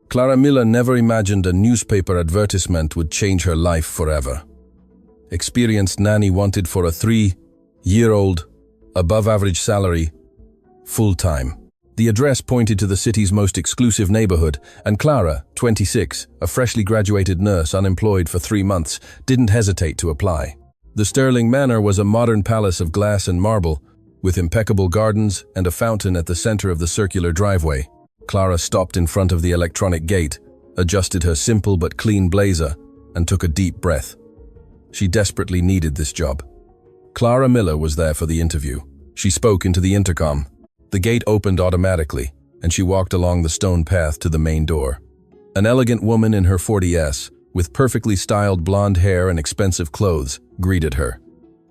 Clara Miller never imagined a newspaper advertisement would change her life forever. Experienced nanny wanted for a 3-year-old, above-average salary, full-time. The address pointed to the city's most exclusive neighborhood, and Clara, 26, a freshly graduated nurse unemployed for 3 months, didn't hesitate to apply. The Sterling Manor was a modern palace of glass and marble, with impeccable gardens and a fountain at the center of the circular driveway. Clara stopped in front of the electronic gate, adjusted her simple but clean blazer, and took a deep breath. She desperately needed this job. Clara Miller was there for the interview. She spoke into the intercom. The gate opened automatically, and she walked along the stone path to the main door. An elegant woman in her 40s, with perfectly styled blonde hair and expensive clothes, greeted her.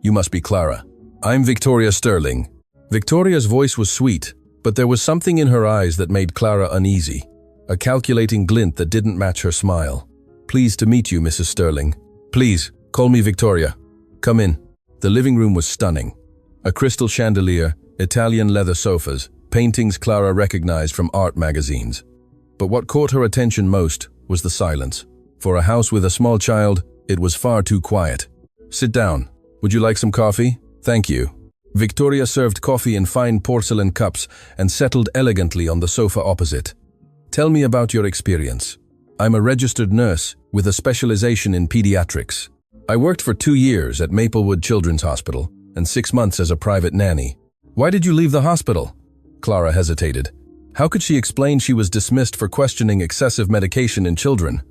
"You must be Clara." "I'm Victoria Sterling." Victoria's voice was sweet, but there was something in her eyes that made Clara uneasy, a calculating glint that didn't match her smile. "Pleased to meet you, Mrs. Sterling. Please, call me Victoria. Come in." The living room was stunning. A crystal chandelier, Italian leather sofas, paintings Clara recognized from art magazines. But what caught her attention most was the silence. For a house with a small child, it was far too quiet. "Sit down. Would you like some coffee?" "Thank you." Victoria served coffee in fine porcelain cups and settled elegantly on the sofa opposite. "Tell me about your experience." "I'm a registered nurse with a specialization in pediatrics. I worked for 2 years at Maplewood Children's Hospital and 6 months as a private nanny." "Why did you leave the hospital?" Clara hesitated. How could she explain she was dismissed for questioning excessive medication in children?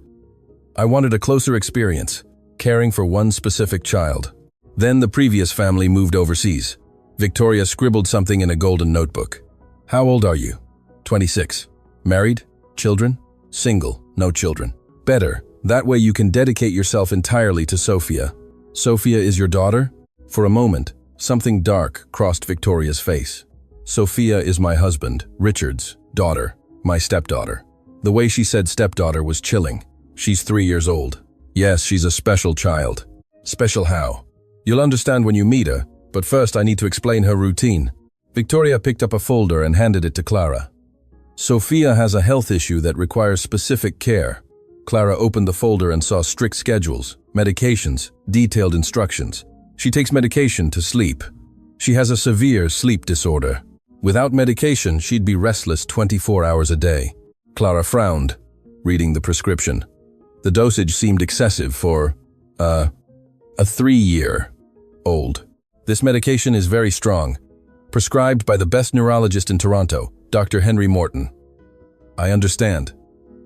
"I wanted a closer experience, caring for one specific child. Then the previous family moved overseas." Victoria scribbled something in a golden notebook. "How old are you?" 26. "Married? Children?" "Single, no children." "Better. That way you can dedicate yourself entirely to Sophia." "Sophia is your daughter?" For a moment, something dark crossed Victoria's face. "Sophia is my husband, Richard's daughter, my stepdaughter." The way she said stepdaughter was chilling. "She's 3 years old." "Yes, she's a special child." "Special how?" "You'll understand when you meet her, but first I need to explain her routine." Victoria picked up a folder and handed it to Clara. "Sophia has a health issue that requires specific care." Clara opened the folder and saw strict schedules, medications, detailed instructions. "She takes medication to sleep. She has a severe sleep disorder. Without medication, she'd be restless 24 hours a day." Clara frowned, reading the prescription. The dosage seemed excessive for a 3-year-old. "This medication is very strong, prescribed by the best neurologist in Toronto, Dr. Henry Morton." "I understand.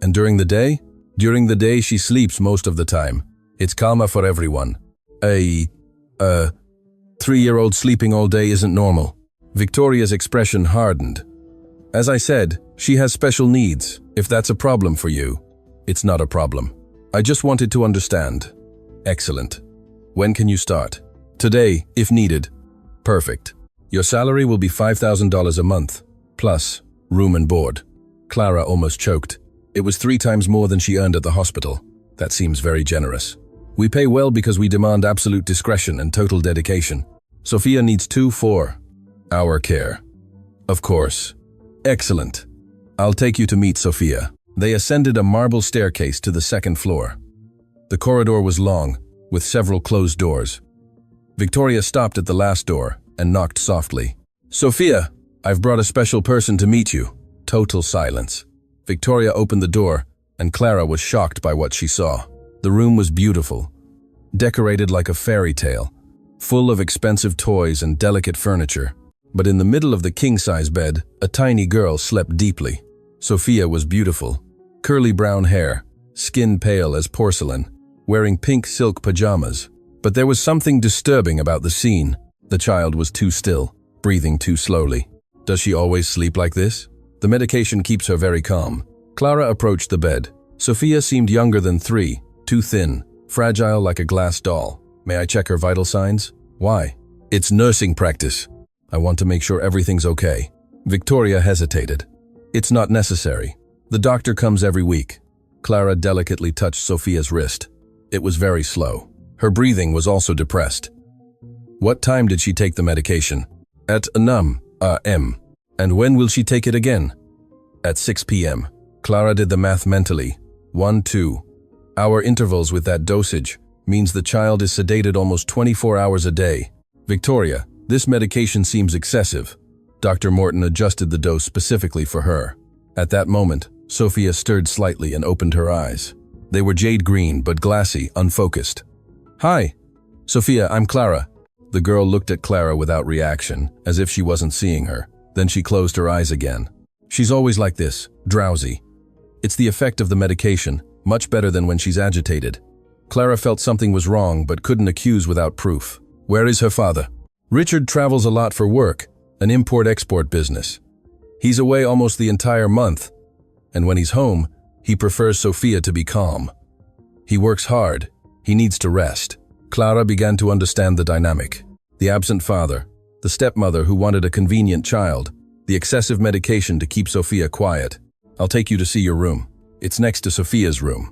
And during the day?" "During the day she sleeps most of the time. It's calmer for everyone." A 3-year-old sleeping all day isn't normal." Victoria's expression hardened. "As I said, she has special needs. If that's a problem for you." "It's not a problem. I just wanted to understand." "Excellent. When can you start?" "Today, if needed." "Perfect. Your salary will be $5,000 a month, plus room and board." Clara almost choked. It was 3 times more than she earned at the hospital. That seems very generous. "We pay well because we demand absolute discretion and total dedication. Sophia needs 24-hour care." "Of course." "Excellent. I'll take you to meet Sophia." They ascended a marble staircase to the 2nd floor. The corridor was long, with several closed doors. Victoria stopped at the last door and knocked softly. "Sophia, I've brought a special person to meet you." Total silence. Victoria opened the door, and Clara was shocked by what she saw. The room was beautiful, decorated like a fairy tale, full of expensive toys and delicate furniture. But in the middle of the king-size bed, a tiny girl slept deeply. Sophia was beautiful. Curly brown hair, skin pale as porcelain, wearing pink silk pajamas. But there was something disturbing about the scene. The child was too still, breathing too slowly. Does she always sleep like this? The medication keeps her very calm. Clara approached the bed. Sophia seemed younger than 3, too thin, fragile like a glass doll. "May I check her vital signs?" "Why?" "It's nursing practice. I want to make sure everything's okay." Victoria hesitated. "It's not necessary. The doctor comes every week." Clara delicately touched Sophia's wrist. It was very slow. Her breathing was also depressed. "What time did she take the medication?" "At 9 a.m. "And when will she take it again?" "At 6 p.m. Clara did the math mentally. 1, 2 hour intervals with that dosage means the child is sedated almost 24 hours a day. Victoria, this medication seems excessive. Dr. Morton adjusted the dose specifically for her. At that moment, Sophia stirred slightly and opened her eyes. They were jade green but glassy, unfocused. "Hi, Sophia, I'm Clara." The girl looked at Clara without reaction, as if she wasn't seeing her. Then she closed her eyes again. "She's always like this, drowsy. It's the effect of the medication, much better than when she's agitated." Clara felt something was wrong but couldn't accuse without proof. "Where is her father?" "Richard travels a lot for work, an import-export business. He's away almost the entire month, and when he's home, he prefers Sophia to be calm. He works hard. He needs to rest." Clara began to understand the dynamic. The absent father, the stepmother who wanted a convenient child, the excessive medication to keep Sophia quiet. "I'll take you to see your room. It's next to Sophia's room."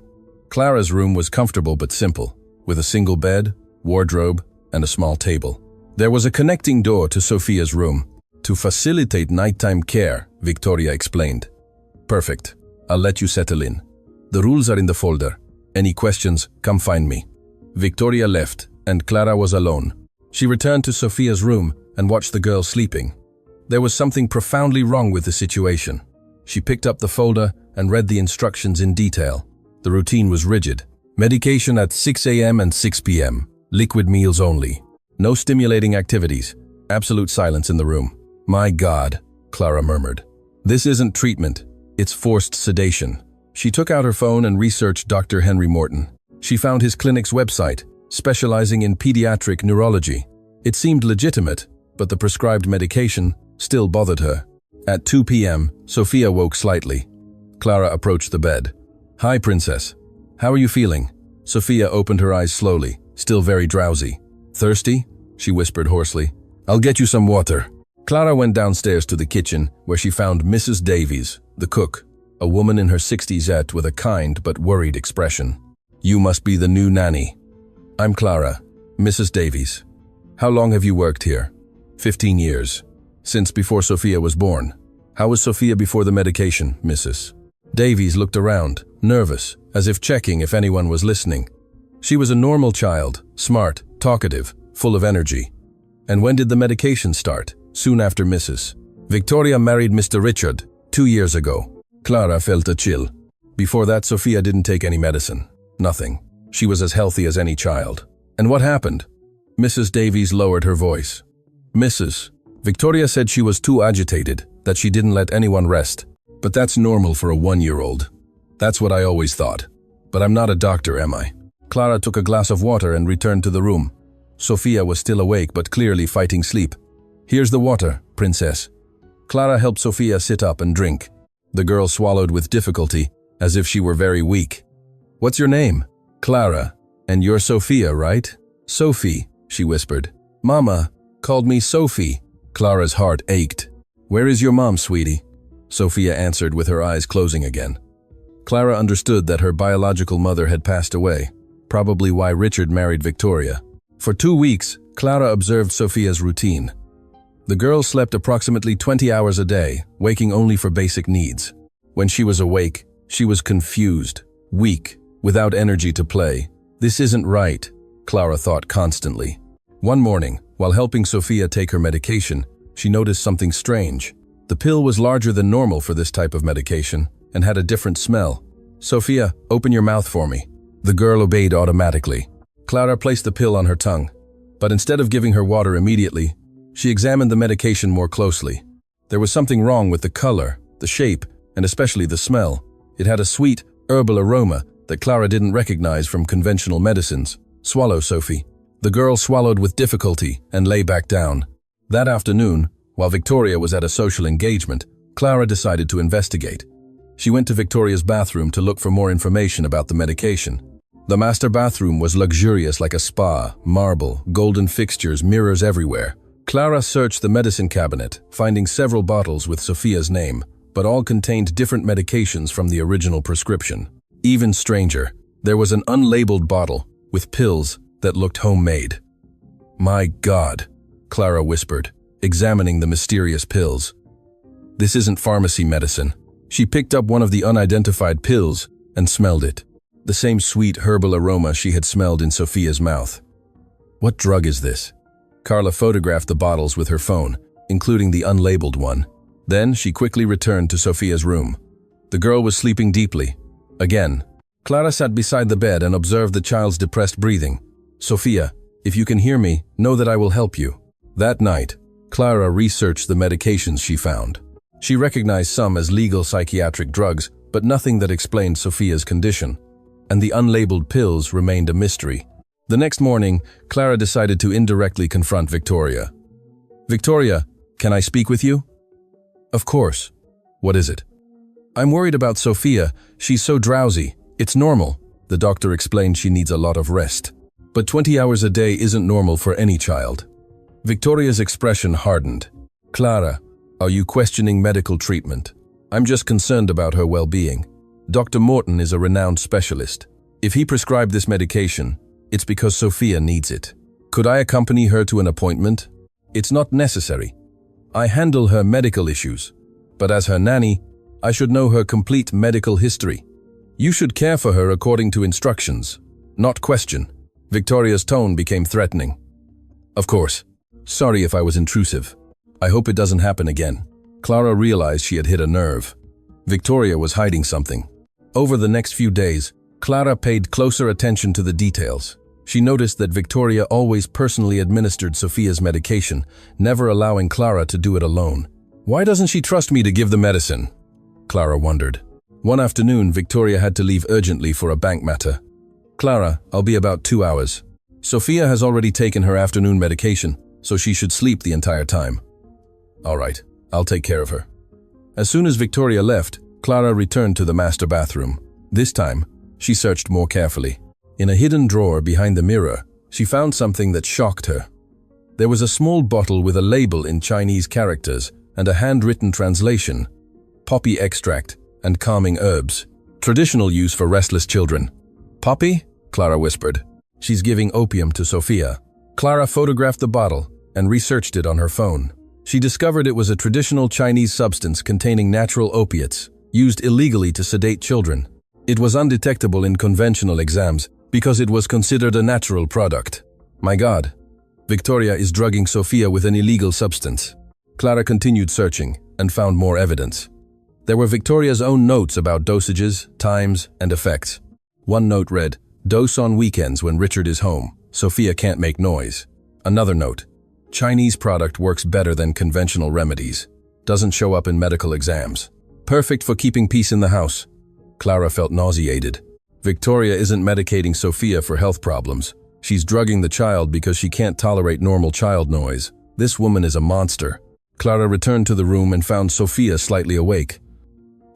Clara's room was comfortable but simple, with a single bed, wardrobe, and a small table. There was a connecting door to Sophia's room. "To facilitate nighttime care," Victoria explained. "Perfect. I'll let you settle in. The rules are in the folder. Any questions, come find me." Victoria left, and Clara was alone. She returned to Sophia's room and watched the girl sleeping. There was something profoundly wrong with the situation. She picked up the folder and read the instructions in detail. The routine was rigid. Medication at 6 a.m. and 6 p.m. Liquid meals only. No stimulating activities. Absolute silence in the room. "My God," Clara murmured. "This isn't treatment. It's forced sedation." She took out her phone and researched Dr. Henry Morton. She found his clinic's website, specializing in pediatric neurology. It seemed legitimate, but the prescribed medication still bothered her. At 2 p.m., Sophia woke slightly. Clara approached the bed. "Hi, princess. How are you feeling?" Sophia opened her eyes slowly, still very drowsy. "Thirsty?" she whispered hoarsely. "I'll get you some water." Clara went downstairs to the kitchen, where she found Mrs. Davies, the cook, a woman in her 60s with a kind but worried expression. "You must be the new nanny." "I'm Clara, Mrs. Davies. How long have you worked here?" 15 years. Since before Sophia was born." "How was Sophia before the medication, Mrs.?" Davies looked around, nervous, as if checking if anyone was listening. "She was a normal child, smart, talkative, full of energy." "And when did the medication start?" "Soon after Mrs. Victoria married Mr. Richard, 2 years ago." Clara felt a chill. Before that, Sophia didn't take any medicine. Nothing. She was as healthy as any child. "And what happened?" Mrs. Davies lowered her voice. "Mrs. Victoria said she was too agitated, that she didn't let anyone rest. But that's normal for a 1-year-old. That's what I always thought. But I'm not a doctor, am I?" Clara took a glass of water and returned to the room. Sophia was still awake but clearly fighting sleep. "Here's the water, princess." Clara helped Sophia sit up and drink. The girl swallowed with difficulty, as if she were very weak. "What's your name?" "Clara. And you're Sophia, right?" "Sophie," she whispered. "Mama called me Sophie." Clara's heart ached. "Where is your mom, sweetie?" Sophia answered with her eyes closing again. Clara understood that her biological mother had passed away, probably why Richard married Victoria. For 2 weeks, Clara observed Sophia's routine. The girl slept approximately 20 hours a day, waking only for basic needs. When she was awake, she was confused, weak, without energy to play. "This isn't right," Clara thought constantly. One morning, while helping Sophia take her medication, she noticed something strange. The pill was larger than normal for this type of medication and had a different smell. "Sophia, open your mouth for me." The girl obeyed automatically. Clara placed the pill on her tongue, but instead of giving her water immediately, she examined the medication more closely. There was something wrong with the color, the shape, and especially the smell. It had a sweet, herbal aroma that Clara didn't recognize from conventional medicines. "Swallow, Sophie." The girl swallowed with difficulty and lay back down. That afternoon, while Victoria was at a social engagement, Clara decided to investigate. She went to Victoria's bathroom to look for more information about the medication. The master bathroom was luxurious like a spa, marble, golden fixtures, mirrors everywhere. Clara searched the medicine cabinet, finding several bottles with Sophia's name, but all contained different medications from the original prescription. Even stranger, there was an unlabeled bottle with pills that looked homemade. "My God," Clara whispered, examining the mysterious pills. "This isn't pharmacy medicine. She picked up one of the unidentified pills and smelled it. The same sweet herbal aroma she had smelled in Sophia's mouth. What drug is this? Carla photographed the bottles with her phone, including the unlabeled one. Then she quickly returned to Sophia's room. The girl was sleeping deeply. Again, Clara sat beside the bed and observed the child's depressed breathing. "Sophia, if you can hear me, know that I will help you." That night, Clara researched the medications she found. She recognized some as legal psychiatric drugs, but nothing that explained Sophia's condition. And the unlabeled pills remained a mystery. The next morning, Clara decided to indirectly confront Victoria. "Victoria, can I speak with you?" "Of course. What is it?" "I'm worried about Sophia. She's so drowsy. It's normal. The doctor explained she needs a lot of rest. But 20 hours a day isn't normal for any child." Victoria's expression hardened. "Clara, are you questioning medical treatment? I'm just concerned about her well-being. Dr. Morton is a renowned specialist. If he prescribed this medication, it's because Sophia needs it. Could I accompany her to an appointment?" "It's not necessary. I handle her medical issues. But as her nanny, I should know her complete medical history. You should care for her according to instructions, not question." Victoria's tone became threatening. "Of course. Sorry if I was intrusive. I hope it doesn't happen again." Clara realized she had hit a nerve. Victoria was hiding something. Over the next few days, Clara paid closer attention to the details. She noticed that Victoria always personally administered Sophia's medication, never allowing Clara to do it alone. "Why doesn't she trust me to give the medicine?" Clara wondered. One afternoon, Victoria had to leave urgently for a bank matter. "Clara, I'll be about 2 hours. Sophia has already taken her afternoon medication, so she should sleep the entire time." "All right, I'll take care of her." As soon as Victoria left, Clara returned to the master bathroom. This time, she searched more carefully. In a hidden drawer behind the mirror, she found something that shocked her. There was a small bottle with a label in Chinese characters and a handwritten translation: "Poppy extract and calming herbs. Traditional use for restless children." "Poppy?" Clara whispered. "She's giving opium to Sophia." Clara photographed the bottle and researched it on her phone. She discovered it was a traditional Chinese substance containing natural opiates, used illegally to sedate children. It was undetectable in conventional exams because it was considered a natural product. My God, Victoria is drugging Sophia with an illegal substance. Clara continued searching and found more evidence. There were Victoria's own notes about dosages, times, and effects. One note read, "Dose on weekends when Richard is home. Sophia can't make noise." Another note, "Chinese product works better than conventional remedies. Doesn't show up in medical exams. Perfect for keeping peace in the house." Clara felt nauseated. Victoria isn't medicating Sophia for health problems. She's drugging the child because she can't tolerate normal child noise. This woman is a monster. Clara returned to the room and found Sophia slightly awake.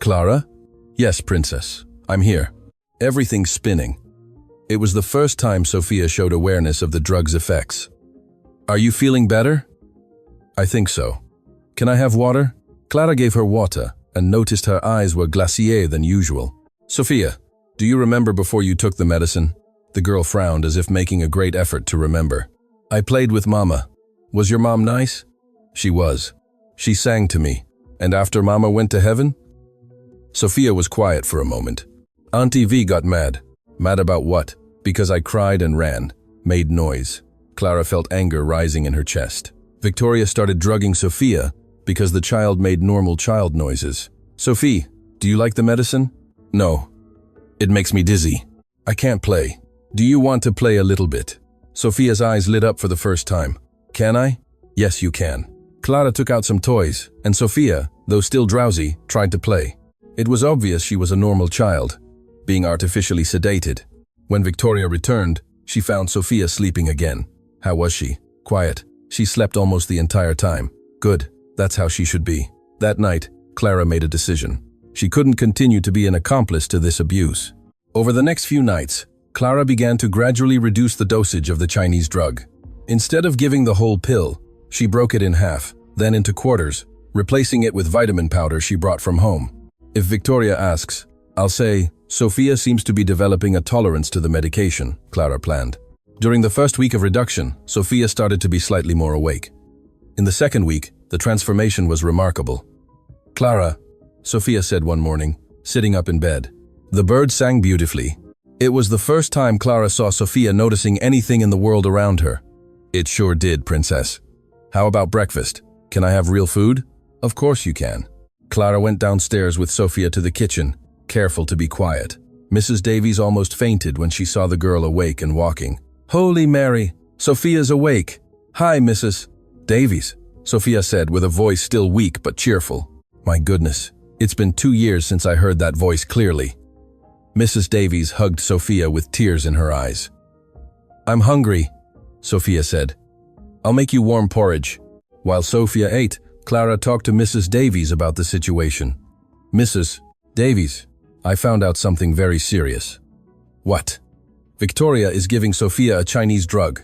"Clara?" "Yes, princess. I'm here." Everything's spinning. It was the first time Sophia showed awareness of the drug's effects. "Are you feeling better?" "I think so." "Can I have water?" Clara gave her water and noticed her eyes were glacier than usual. "Sophia, do you remember before you took the medicine?" The girl frowned as if making a great effort to remember. "I played with Mama. Was your mom nice?" "She was. She sang to me. And after Mama went to heaven?" Sophia was quiet for a moment. "Auntie V got mad." "Mad about what?" "Because I cried and ran, made noise." Clara felt anger rising in her chest. Victoria started drugging Sophia because the child made normal child noises. "Sophie, do you like the medicine?" "No. It makes me dizzy. I can't play." "Do you want to play a little bit?" Sophia's eyes lit up for the first time. "Can I?" "Yes, you can." Clara took out some toys, and Sophia, though still drowsy, tried to play. It was obvious she was a normal child, being artificially sedated. When Victoria returned, she found Sophia sleeping again. How was she? Quiet. She slept almost the entire time. Good. That's how she should be. That night, Clara made a decision. She couldn't continue to be an accomplice to this abuse. Over the next few nights, Clara began to gradually reduce the dosage of the Chinese drug. Instead of giving the whole pill, she broke it in half, then into quarters, replacing it with vitamin powder she brought from home. If Victoria asks, I'll say, Sophia seems to be developing a tolerance to the medication, Clara planned. During the first week of reduction, Sophia started to be slightly more awake. In the second week, the transformation was remarkable. Clara, Sophia said one morning, sitting up in bed. The bird sang beautifully. It was the first time Clara saw Sophia noticing anything in the world around her. It sure did, princess. How about breakfast? Can I have real food? Of course you can. Clara went downstairs with Sophia to the kitchen, careful to be quiet. Mrs. Davies almost fainted when she saw the girl awake and walking. Holy Mary, Sophia's awake. Hi, Mrs. Davies, Sophia said with a voice still weak but cheerful. My goodness, it's been 2 years since I heard that voice clearly. Mrs. Davies hugged Sophia with tears in her eyes. I'm hungry, Sophia said. I'll make you warm porridge. While Sophia ate, Clara talked to Mrs. Davies about the situation. Mrs. Davies, I found out something very serious. What? Victoria is giving Sophia a Chinese drug.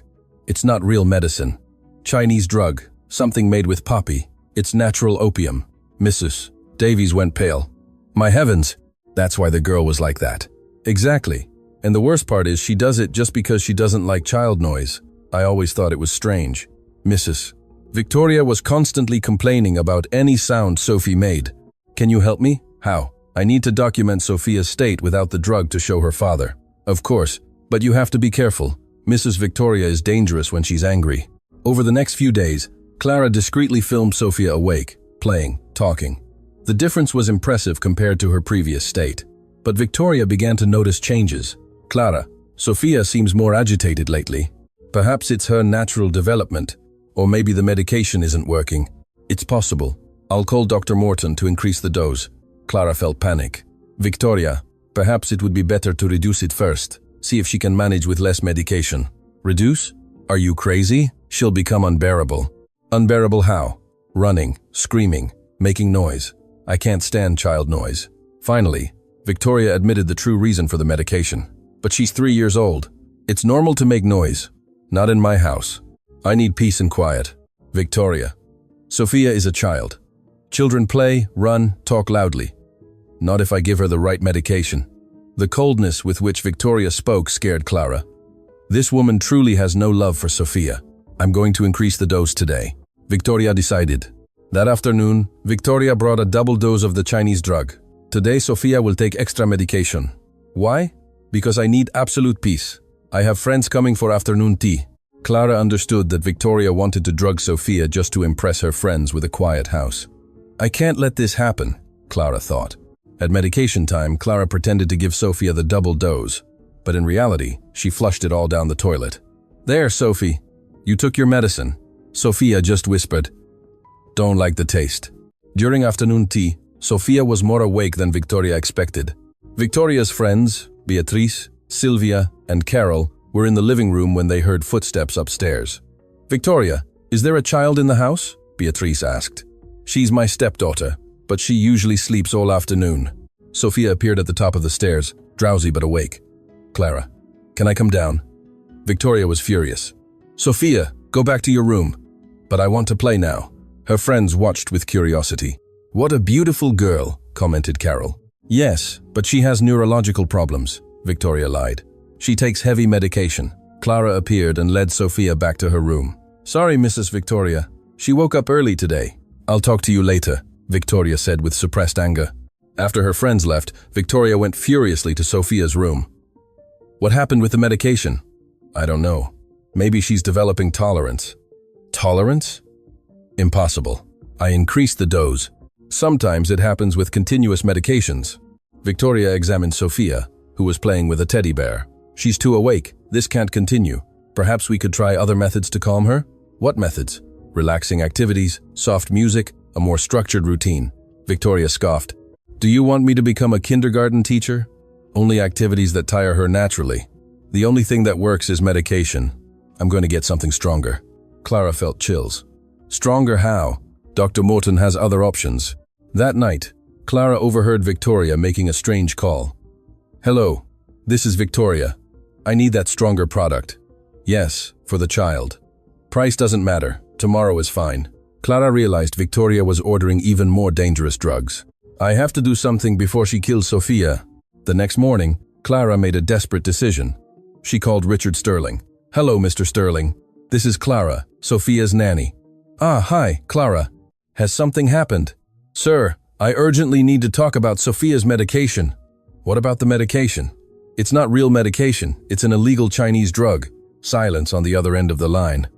It's not real medicine. Chinese drug, something made with poppy. It's natural opium. Mrs. Davies went pale. My heavens, that's why the girl was like that. Exactly. And the worst part is she does it just because she doesn't like child noise. I always thought it was strange. Mrs. Victoria was constantly complaining about any sound Sophie made. Can you help me? How? I need to document Sophia's state without the drug to show her father. Of course, but you have to be careful. Mrs. Victoria is dangerous when she's angry. Over the next few days, Clara discreetly filmed Sophia awake, playing, talking. The difference was impressive compared to her previous state. But Victoria began to notice changes. Clara, Sophia seems more agitated lately. Perhaps it's her natural development, or maybe the medication isn't working. It's possible. I'll call Dr. Morton to increase the dose. Clara felt panic. Victoria, perhaps it would be better to reduce it first. See if she can manage with less medication. Reduce? Are you crazy? She'll become unbearable. Unbearable how? Running, screaming, making noise. I can't stand child noise. Finally, Victoria admitted the true reason for the medication. But she's 3 years old. It's normal to make noise. Not in my house. I need peace and quiet. Victoria. Sophia is a child. Children play, run, talk loudly. Not if I give her the right medication. The coldness with which Victoria spoke scared Clara. This woman truly has no love for Sophia. I'm going to increase the dose today. Victoria decided. That afternoon, Victoria brought a double dose of the Chinese drug. Today, Sophia will take extra medication. Why? Because I need absolute peace. I have friends coming for afternoon tea. Clara understood that Victoria wanted to drug Sophia just to impress her friends with a quiet house. I can't let this happen, Clara thought. At medication time, Clara pretended to give Sophia the double dose, but in reality, she flushed it all down the toilet. There, Sophie, you took your medicine. Sophia just whispered. Don't like the taste. During afternoon tea, Sophia was more awake than Victoria expected. Victoria's friends, Beatrice, Sylvia, and Carol, were in the living room when they heard footsteps upstairs. Victoria, is there a child in the house? Beatrice asked. She's my stepdaughter, but she usually sleeps all afternoon. Sophia appeared at the top of the stairs, drowsy but awake. Clara, can I come down? Victoria was furious. Sophia, go back to your room. But I want to play now. Her friends watched with curiosity. What a beautiful girl, commented Carol. Yes, but she has neurological problems, Victoria lied. She takes heavy medication. Clara appeared and led Sophia back to her room. Sorry, Mrs. Victoria. She woke up early today. I'll talk to you later, Victoria said with suppressed anger. After her friends left, Victoria went furiously to Sophia's room. What happened with the medication? I don't know. Maybe she's developing tolerance. Tolerance? Impossible. I increased the dose. Sometimes it happens with continuous medications. Victoria examined Sophia, who was playing with a teddy bear. She's too awake. This can't continue. Perhaps we could try other methods to calm her? What methods? Relaxing activities, soft music, a more structured routine. Victoria scoffed. Do you want me to become a kindergarten teacher? Only activities that tire her naturally. The only thing that works is medication. I'm going to get something stronger. Clara felt chills. Stronger how? Dr. Morton has other options. That night, Clara overheard Victoria making a strange call. Hello, this is Victoria. I need that stronger product. Yes, for the child. Price doesn't matter. Tomorrow is fine. Clara realized Victoria was ordering even more dangerous drugs. I have to do something before she kills Sophia. The next morning, Clara made a desperate decision. She called Richard Sterling. Hello, Mr. Sterling. This is Clara, Sophia's nanny. Ah, hi, Clara. Has something happened? Sir, I urgently need to talk about Sophia's medication. What about the medication? It's not real medication, it's an illegal Chinese drug. Silence on the other end of the line.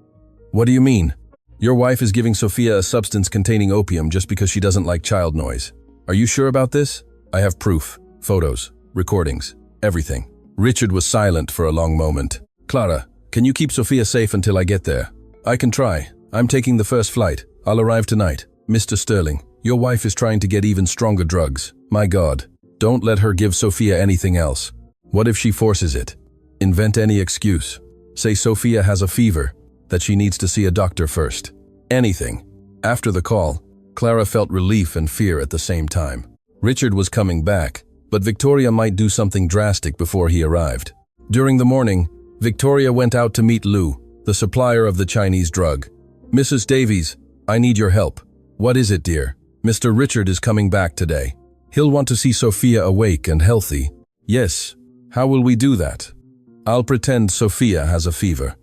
What do you mean? Your wife is giving Sophia a substance containing opium just because she doesn't like child noise. Are you sure about this? I have proof, photos, recordings, everything. Richard was silent for a long moment. Clara, can you keep Sophia safe until I get there? I can try. I'm taking the first flight. I'll arrive tonight. Mr. Sterling, your wife is trying to get even stronger drugs. My God, don't let her give Sophia anything else. What if she forces it? Invent any excuse. Say Sophia has a fever, that she needs to see a doctor first. Anything. After the call, Clara felt relief and fear at the same time. Richard was coming back, but Victoria might do something drastic before he arrived. During the morning, Victoria went out to meet Lou, the supplier of the Chinese drug. Mrs. Davies, I need your help. What is it, dear? Mr. Richard is coming back today. He'll want to see Sophia awake and healthy. Yes. How will we do that? I'll pretend Sophia has a fever.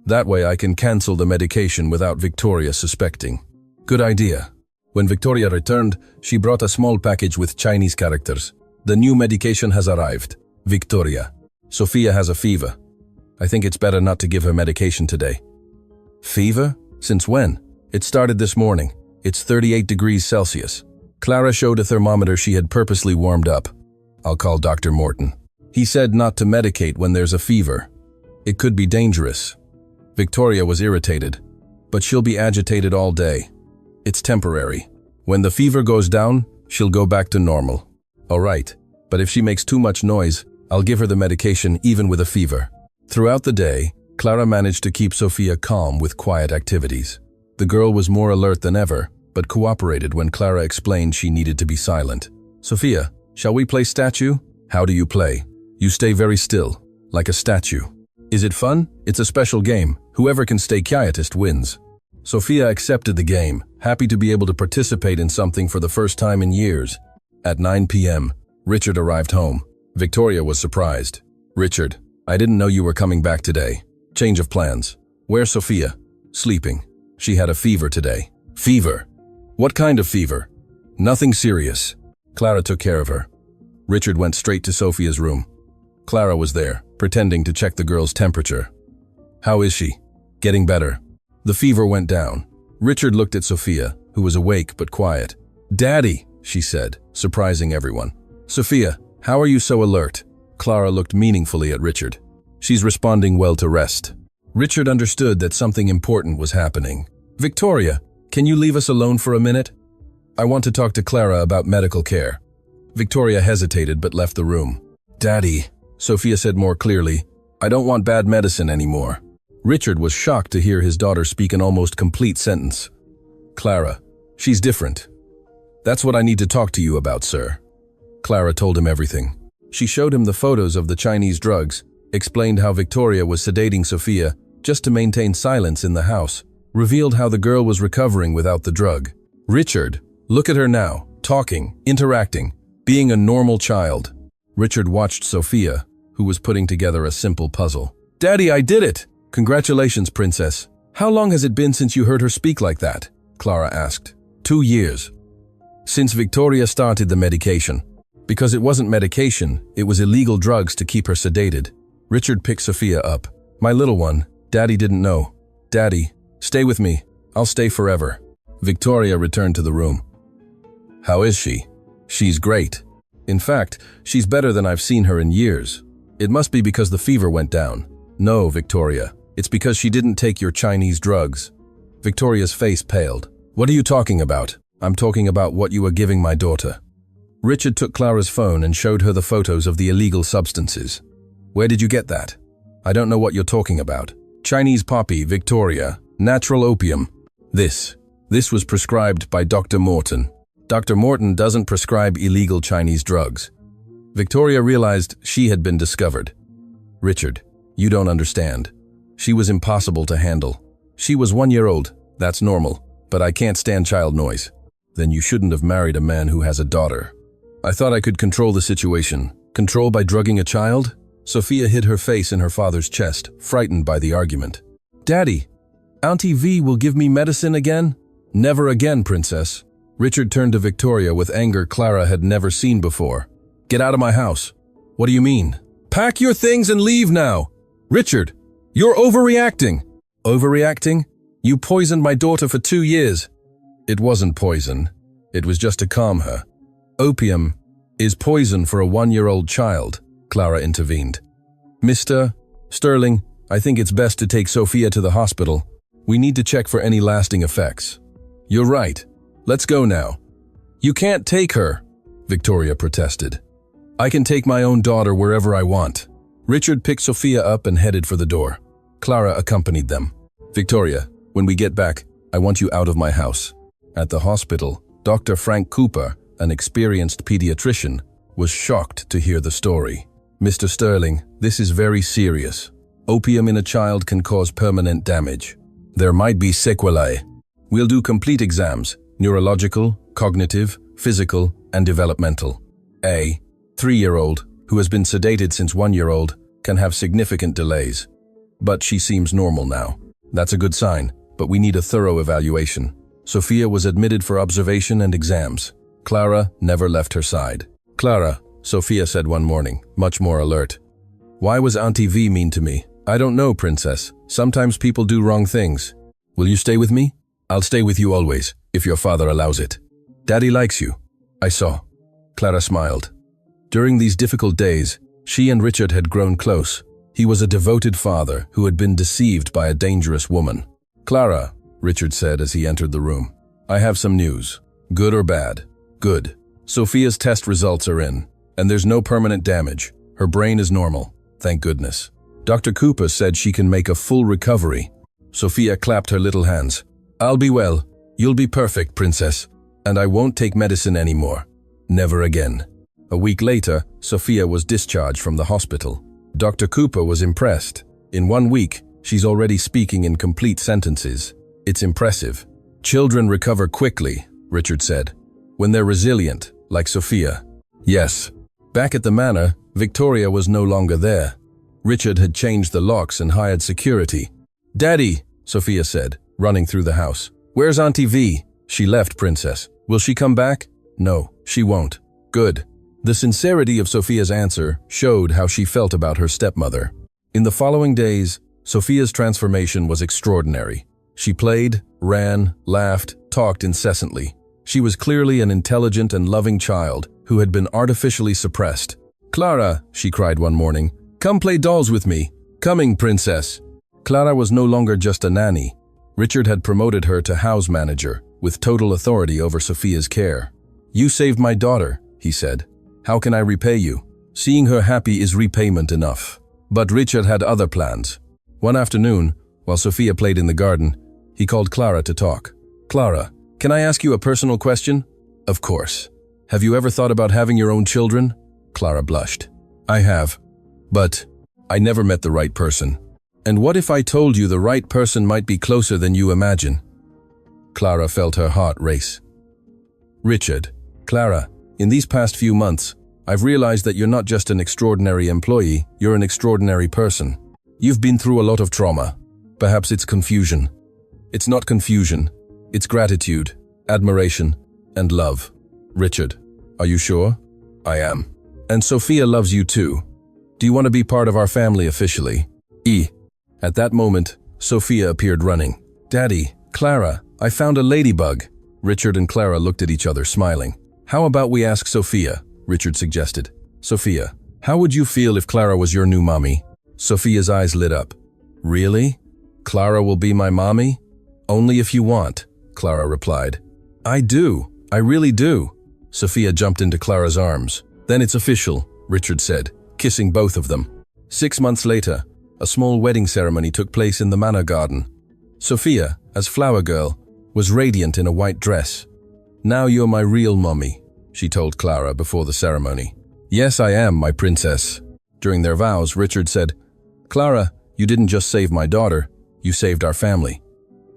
That way I can cancel the medication without Victoria suspecting. Good idea. When Victoria returned, she brought a small package with Chinese characters. The new medication has arrived. Victoria. Sophia has a fever. I think it's better not to give her medication today. Fever? Since when? It started this morning. It's 38 degrees Celsius. Clara showed a thermometer she had purposely warmed up. I'll call Dr. Morton. He said not to medicate when there's a fever. It could be dangerous. Victoria was irritated, but she'll be agitated all day. It's temporary. When the fever goes down, she'll go back to normal. All right, but if she makes too much noise, I'll give her the medication even with a fever. Throughout the day, Clara managed to keep Sophia calm with quiet activities. The girl was more alert than ever, but cooperated when Clara explained she needed to be silent. Sophia, shall we play statue? How do you play? You stay very still, like a statue. Is it fun? It's a special game. Whoever can stay quietest wins. Sophia accepted the game, happy to be able to participate in something for the first time in years. At 9 p.m., Richard arrived home. Victoria was surprised. Richard, I didn't know you were coming back today. Change of plans. Where's Sophia? Sleeping. She had a fever today. Fever? What kind of fever? Nothing serious. Clara took care of her. Richard went straight to Sophia's room. Clara was there, pretending to check the girl's temperature. How is she? Getting better. The fever went down. Richard looked at Sophia, who was awake but quiet. Daddy, she said, surprising everyone. Sophia, how are you so alert? Clara looked meaningfully at Richard. She's responding well to rest. Richard understood that something important was happening. Victoria, can you leave us alone for a minute? I want to talk to Clara about medical care. Victoria hesitated but left the room. Daddy, Sophia said more clearly, I don't want bad medicine anymore. Richard was shocked to hear his daughter speak an almost complete sentence. Clara, she's different. That's what I need to talk to you about, sir. Clara told him everything. She showed him the photos of the Chinese drugs, explained how Victoria was sedating Sophia just to maintain silence in the house, revealed how the girl was recovering without the drug. Richard, look at her now, talking, interacting, being a normal child. Richard watched Sophia, who was putting together a simple puzzle. Daddy, I did it! Congratulations, princess. How long has it been since you heard her speak like that? Clara asked. 2 years. Since Victoria started the medication. Because it wasn't medication, it was illegal drugs to keep her sedated. Richard picked Sophia up. My little one, Daddy didn't know. Daddy, stay with me. I'll stay forever. Victoria returned to the room. How is she? She's great. In fact, she's better than I've seen her in years. It must be because the fever went down. No, Victoria. It's because she didn't take your Chinese drugs. Victoria's face paled. What are you talking about? I'm talking about what you are giving my daughter. Richard took Clara's phone and showed her the photos of the illegal substances. Where did you get that? I don't know what you're talking about. Chinese poppy, Victoria. Natural opium. This was prescribed by Dr. Morton. Dr. Morton doesn't prescribe illegal Chinese drugs. Victoria realized she had been discovered. Richard, you don't understand. She was impossible to handle. She was 1 year old. That's normal. But I can't stand child noise. Then you shouldn't have married a man who has a daughter. I thought I could control the situation. Control by drugging a child? Sophia hid her face in her father's chest, frightened by the argument. Daddy, Auntie V will give me medicine again? Never again, princess. Richard turned to Victoria with anger Clara had never seen before. "Get out of my house." "What do you mean?" "Pack your things and leave now." "Richard, you're overreacting." "Overreacting? You poisoned my daughter for 2 years." "It wasn't poison. It was just to calm her." "Opium is poison for a 1-year-old child," Clara intervened. "Mr. Sterling, I think it's best to take Sophia to the hospital. We need to check for any lasting effects." "You're right. Let's go now." "You can't take her," Victoria protested. "I can take my own daughter wherever I want." Richard picked Sophia up and headed for the door. Clara accompanied them. "Victoria, when we get back, I want you out of my house." At the hospital, Dr. Frank Cooper, an experienced pediatrician, was shocked to hear the story. "Mr. Sterling, this is very serious. Opium in a child can cause permanent damage. There might be sequelae. We'll do complete exams, neurological, cognitive, physical, and developmental. A 3-year-old, who has been sedated since 1-year-old, can have significant delays. But she seems normal now. That's a good sign, but we need a thorough evaluation." Sophia was admitted for observation and exams. Clara never left her side. "Clara," Sophia said one morning, much more alert. "Why was Auntie V mean to me?" "I don't know, Princess. Sometimes people do wrong things." "Will you stay with me?" "I'll stay with you always, if your father allows it." "Daddy likes you." "I saw." Clara smiled. During these difficult days, she and Richard had grown close. He was a devoted father who had been deceived by a dangerous woman. "Clara," Richard said as he entered the room, "I have some news. Good or bad?" "Good. Sophia's test results are in, and there's no permanent damage. Her brain is normal, thank goodness. Dr. Cooper said she can make a full recovery." Sophia clapped her little hands. "I'll be well. You'll be perfect, Princess. And I won't take medicine anymore. Never again." A week later, Sophia was discharged from the hospital. Dr. Cooper was impressed. In 1 week, she's already speaking in complete sentences. "It's impressive. Children recover quickly," Richard said, "when they're resilient, like Sophia." Yes. Back at the manor, Victoria was no longer there. Richard had changed the locks and hired security. "Daddy," Sophia said, running through the house. "Where's Auntie V?" "She left, Princess." "Will she come back?" "No, she won't." "Good." The sincerity of Sophia's answer showed how she felt about her stepmother. In the following days, Sophia's transformation was extraordinary. She played, ran, laughed, talked incessantly. She was clearly an intelligent and loving child who had been artificially suppressed. "Clara," she cried one morning, "come play dolls with me." "Coming, Princess." Clara was no longer just a nanny. Richard had promoted her to house manager, with total authority over Sophia's care. "You saved my daughter," he said. "How can I repay you?" "Seeing her happy is repayment enough." But Richard had other plans. One afternoon, while Sophia played in the garden, he called Clara to talk. "Clara, can I ask you a personal question?" "Of course." "Have you ever thought about having your own children?" Clara blushed. "I have. But I never met the right person." "And what if I told you the right person might be closer than you imagine?" Clara felt her heart race. "Richard, Clara, in these past few months, I've realized that you're not just an extraordinary employee, you're an extraordinary person. You've been through a lot of trauma. Perhaps it's confusion. It's not confusion. It's gratitude, admiration, and love." "Richard, are you sure?" "I am. And Sophia loves you too. Do you want to be part of our family officially?" At that moment, Sophia appeared running. "Daddy, Clara, I found a ladybug." Richard and Clara looked at each other, smiling. "How about we ask Sophia?" Richard suggested. "Sophia, how would you feel if Clara was your new mommy?" Sophia's eyes lit up. "Really? Clara will be my mommy?" "Only if you want," Clara replied. "I do. I really do." Sophia jumped into Clara's arms. "Then it's official," Richard said, kissing both of them. 6 months later, a small wedding ceremony took place in the manor garden. Sophia, as flower girl, was radiant in a white dress. "Now you're my real mommy," she told Clara before the ceremony. "Yes, I am, my princess." During their vows, Richard said, "Clara, you didn't just save my daughter, you saved our family."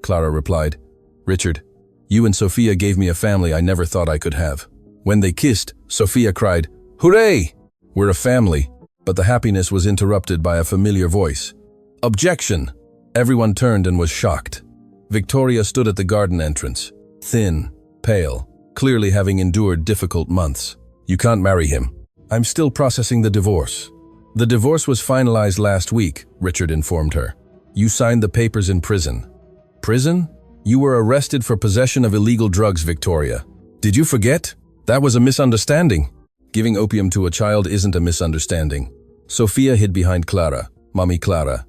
Clara replied, "Richard, you and Sophia gave me a family I never thought I could have." When they kissed, Sophia cried, "Hooray! We're a family." But the happiness was interrupted by a familiar voice. "Objection!" Everyone turned and was shocked. Victoria stood at the garden entrance, thin, pale, clearly having endured difficult months. You can't marry him. I'm still processing the divorce. The divorce was finalized last week, Richard informed her. You signed the papers in prison. Prison? You were arrested for possession of illegal drugs, Victoria. Did you forget? That was a misunderstanding. Giving opium to a child isn't a misunderstanding. Sophia hid behind Clara. Mommy Clara.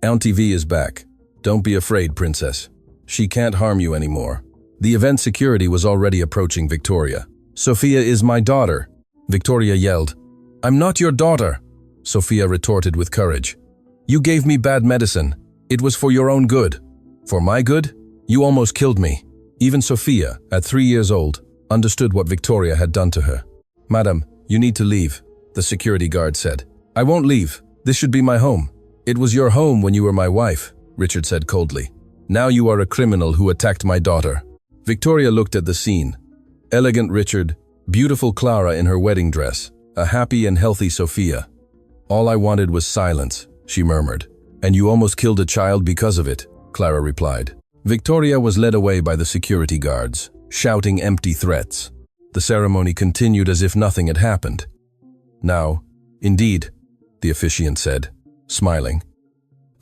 Auntie V is back. Don't be afraid, princess. She can't harm you anymore. The event security was already approaching Victoria. Sophia is my daughter. Victoria yelled. I'm not your daughter. Sophia retorted with courage. You gave me bad medicine. It was for your own good. For my good? You almost killed me. Even Sophia, at 3 years old, understood what Victoria had done to her. Madam, you need to leave, the security guard said. I won't leave. This should be my home. It was your home when you were my wife, Richard said coldly. Now you are a criminal who attacked my daughter. Victoria looked at the scene. Elegant Richard, beautiful Clara in her wedding dress, a happy and healthy Sophia. All I wanted was silence, she murmured. And you almost killed a child because of it, Clara replied. Victoria was led away by the security guards, shouting empty threats. The ceremony continued as if nothing had happened. Now, indeed, the officiant said, smiling.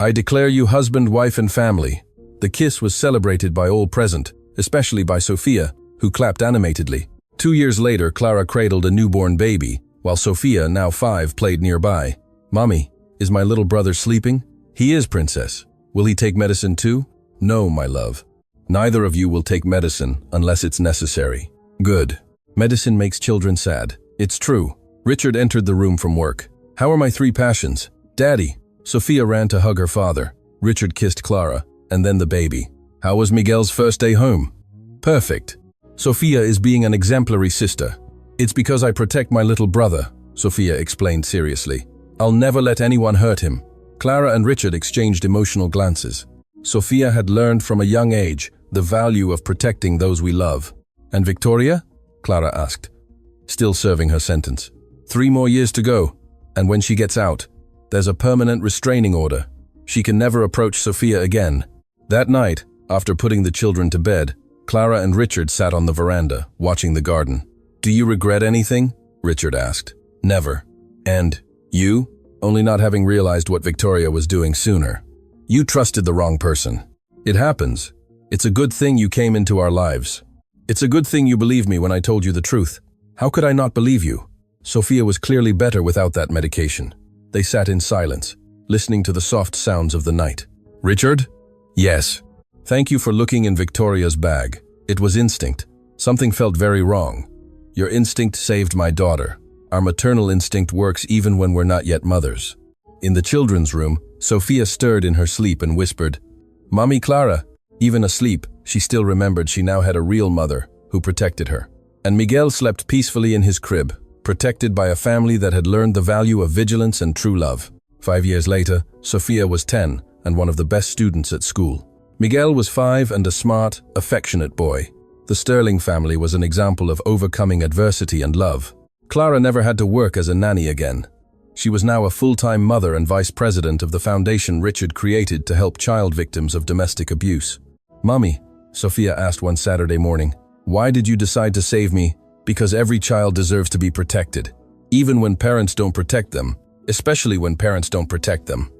I declare you husband, wife, and family. The kiss was celebrated by all present, especially by Sophia, who clapped animatedly. 2 years later, Clara cradled a newborn baby, while Sophia, now 5, played nearby. Mommy, is my little brother sleeping? He is, princess. Will he take medicine too? No, my love. Neither of you will take medicine unless it's necessary. Good. Medicine makes children sad. It's true. Richard entered the room from work. How are my 3 passions? Daddy. Sophia ran to hug her father. Richard kissed Clara, and then the baby. How was Miguel's first day home? Perfect. Sophia is being an exemplary sister. It's because I protect my little brother, Sophia explained seriously. I'll never let anyone hurt him. Clara and Richard exchanged emotional glances. Sophia had learned from a young age the value of protecting those we love. And Victoria? Clara asked, still serving her sentence. 3 more years to go, and when she gets out, there's a permanent restraining order. She can never approach Sophia again. That night, after putting the children to bed, Clara and Richard sat on the veranda, watching the garden. Do you regret anything? Richard asked. Never. And you? Only not having realized what Victoria was doing sooner. You trusted the wrong person. It happens. It's a good thing you came into our lives. It's a good thing you believed me when I told you the truth. How could I not believe you? Sophia was clearly better without that medication. They sat in silence, listening to the soft sounds of the night. Richard? Yes. Thank you for looking in Victoria's bag. It was instinct. Something felt very wrong. Your instinct saved my daughter. Our maternal instinct works even when we're not yet mothers. In the children's room, Sophia stirred in her sleep and whispered, Mommy Clara. Even asleep, she still remembered she now had a real mother who protected her. And Miguel slept peacefully in his crib, protected by a family that had learned the value of vigilance and true love. 5 years later, Sophia was 10 and one of the best students at school. Miguel was 5 and a smart, affectionate boy. The Sterling family was an example of overcoming adversity and love. Clara never had to work as a nanny again. She was now a full-time mother and vice president of the foundation Richard created to help child victims of domestic abuse. Mommy, Sophia asked one Saturday morning, why did you decide to save me? Because every child deserves to be protected, even when parents don't protect them, especially when parents don't protect them.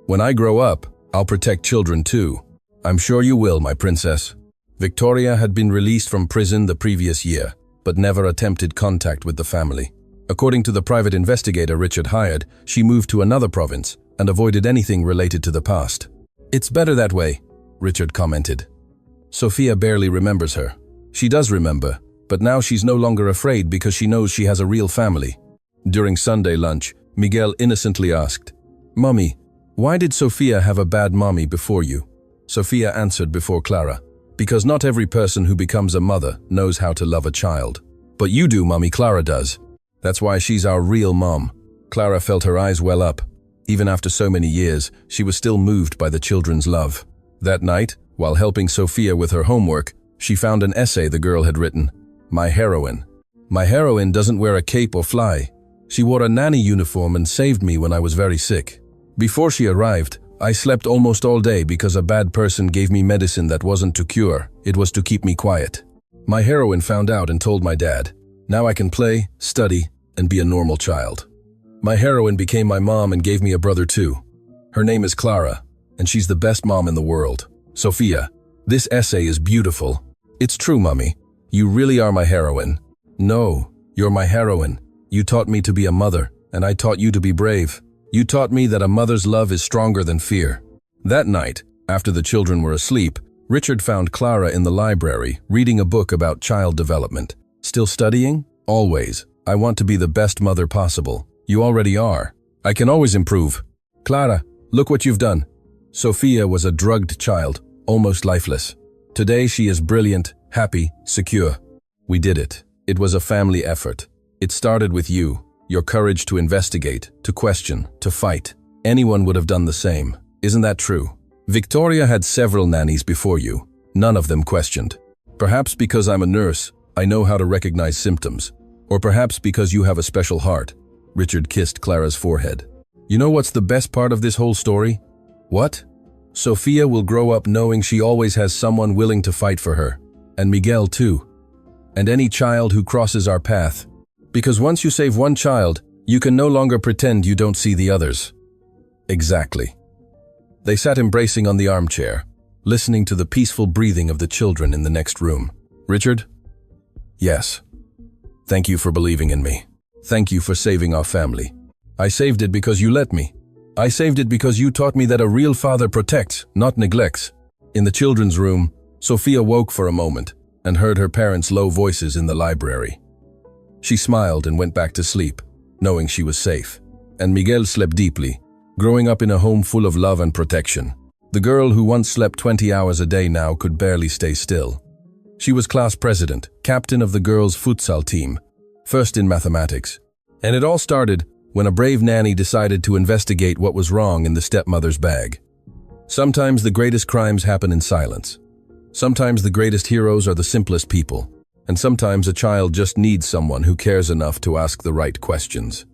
When I grow up, I'll protect children too. I'm sure you will, my princess. Victoria had been released from prison the previous year, but never attempted contact with the family. According to the private investigator Richard hired, she moved to another province and avoided anything related to the past. It's better that way, Richard commented. Sophia barely remembers her. She does remember, but now she's no longer afraid because she knows she has a real family. During Sunday lunch, Miguel innocently asked, Mommy, why did Sophia have a bad mommy before you? Sophia answered before Clara, because not every person who becomes a mother knows how to love a child. But you do, Mommy, Clara does. That's why she's our real mom. Clara felt her eyes well up. Even after so many years, she was still moved by the children's love. That night, while helping Sophia with her homework, she found an essay the girl had written. My heroine. My heroine doesn't wear a cape or fly. She wore a nanny uniform and saved me when I was very sick. Before she arrived, I slept almost all day because a bad person gave me medicine that wasn't to cure, it was to keep me quiet. My heroine found out and told my dad. Now I can play, study, and be a normal child. My heroine became my mom and gave me a brother too. Her name is Clara, and she's the best mom in the world. Sophia, this essay is beautiful. It's true, Mummy. You really are my heroine. No, you're my heroine. You taught me to be a mother, and I taught you to be brave. You taught me that a mother's love is stronger than fear. That night, after the children were asleep, Richard found Clara in the library, reading a book about child development. Still studying? Always. I want to be the best mother possible. You already are. I can always improve. Clara, look what you've done. Sophia was a drugged child, almost lifeless. Today she is brilliant, happy, secure. We did it. It was a family effort. It started with you, your courage to investigate, to question, to fight. Anyone would have done the same. Isn't that true? Victoria had several nannies before you. None of them questioned. Perhaps because I'm a nurse, I know how to recognize symptoms. Or perhaps because you have a special heart. Richard kissed Clara's forehead. You know what's the best part of this whole story? What? Sophia will grow up knowing she always has someone willing to fight for her. And Miguel too. And any child who crosses our path. Because once you save one child, you can no longer pretend you don't see the others. Exactly. They sat embracing on the armchair, listening to the peaceful breathing of the children in the next room. Richard? Yes. Thank you for believing in me. Thank you for saving our family. I saved it because you let me. I saved it because you taught me that a real father protects, not neglects. In the children's room, Sophia woke for a moment and heard her parents' low voices in the library. She smiled and went back to sleep, knowing she was safe. And Miguel slept deeply, growing up in a home full of love and protection. The girl who once slept 20 hours a day now could barely stay still. She was class president, captain of the girls' futsal team, first in mathematics. And it all started when a brave nanny decided to investigate what was wrong in the stepmother's bag. Sometimes the greatest crimes happen in silence. Sometimes the greatest heroes are the simplest people. And sometimes a child just needs someone who cares enough to ask the right questions.